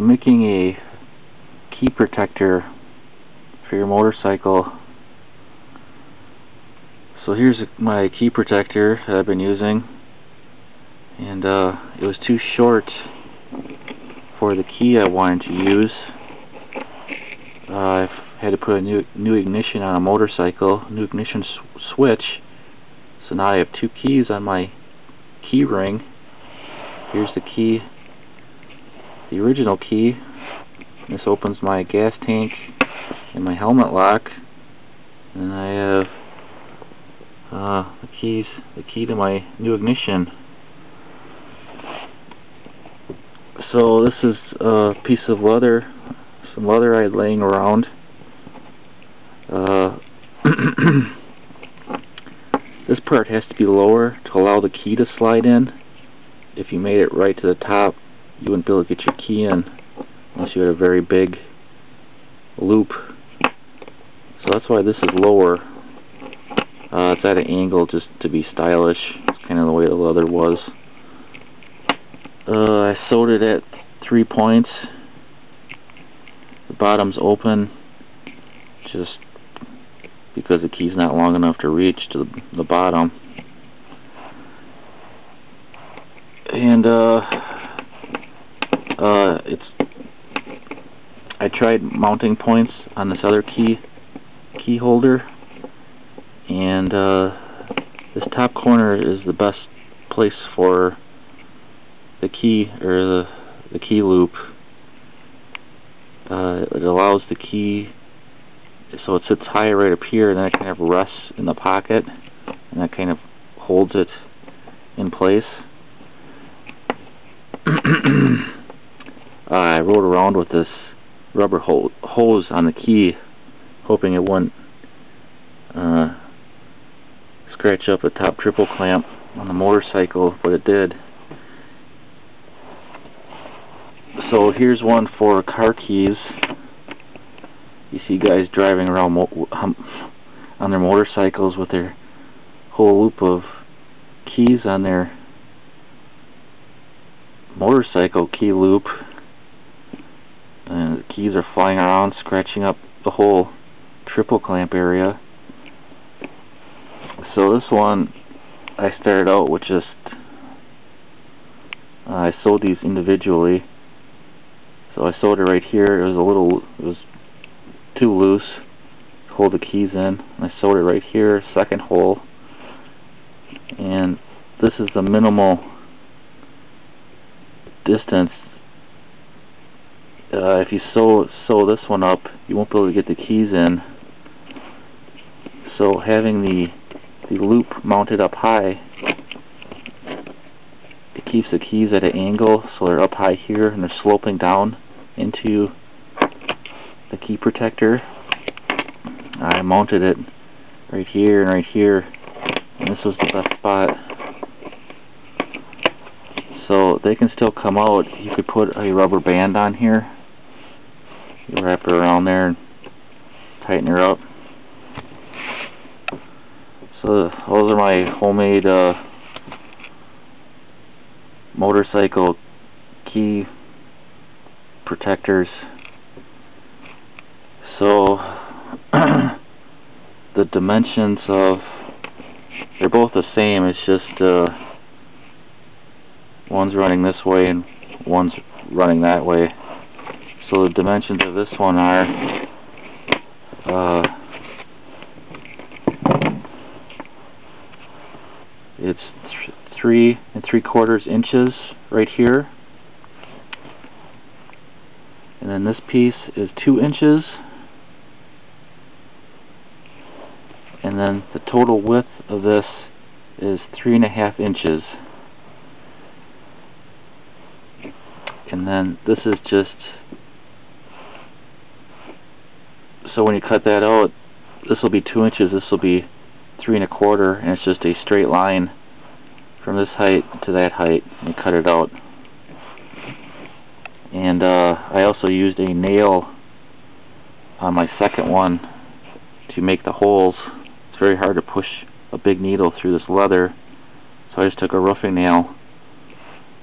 making a key protector for your motorcycle. So here's my key protector that I've been using, and it was too short for the key I wanted to use. I've had to put a new ignition on a motorcycle, new ignition switch, so now I have two keys on my key ring. Here's the key, the original key. This opens my gas tank and my helmet lock, and I have the key to my new ignition. So this is a piece of leather, some leather I had laying around. This part has to be lower to allow the key to slide in. If you made it right to the top, you wouldn't be able to get your key in unless you had a very big loop. So that's why this is lower. It's at an angle just to be stylish. It's kind of the way the leather was. I sewed it at 3 points. The bottom's open just because the key's not long enough to reach to the bottom. And I tried mounting points on this other key holder, and this top corner is the best place for the key, or the key loop. It allows the key, so it sits high right up here, and then it kind of rests in the pocket, and that kind of holds it in place. I rode around with this rubber hose on the key, hoping it wouldn't scratch up the top triple clamp on the motorcycle, but it did. So here's one for car keys. You see guys driving around on their motorcycles with their whole loop of keys on their motorcycle key loop, and the keys are flying around, scratching up the whole triple clamp area. So this one I started out with just I sewed these individually. So I sewed it right here. It was too loose to hold the keys in. I sewed it right here, second hole, and this is the minimal distance. If you sew this one up, you won't be able to get the keys in. So having the loop mounted up high, it keeps the keys at an angle, so they're up high here and they're sloping down into the key protector. I mounted it right here and right here, and this was the best spot. So they can still come out. You could put a rubber band on here. You wrap it around there and tighten her up. So those are my homemade motorcycle key protectors. So the dimensions they're both the same. It's just one's running this way and one's running that way. So the dimensions of this one are it's 3 3/4 inches right here, and then this piece is 2 inches, and then the total width of this is 3.5 inches. And then this is just, so when you cut that out, this will be 2 inches, this will be 3 1/4, and it's just a straight line from this height to that height, and cut it out. And I also used a nail on my second one to make the holes. It's very hard to push a big needle through this leather, so I just took a roofing nail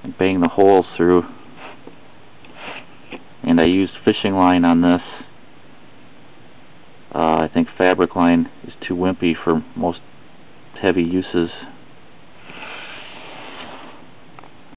and banged the holes through. and I used fishing line on this. I think fabric line is too wimpy for most heavy uses.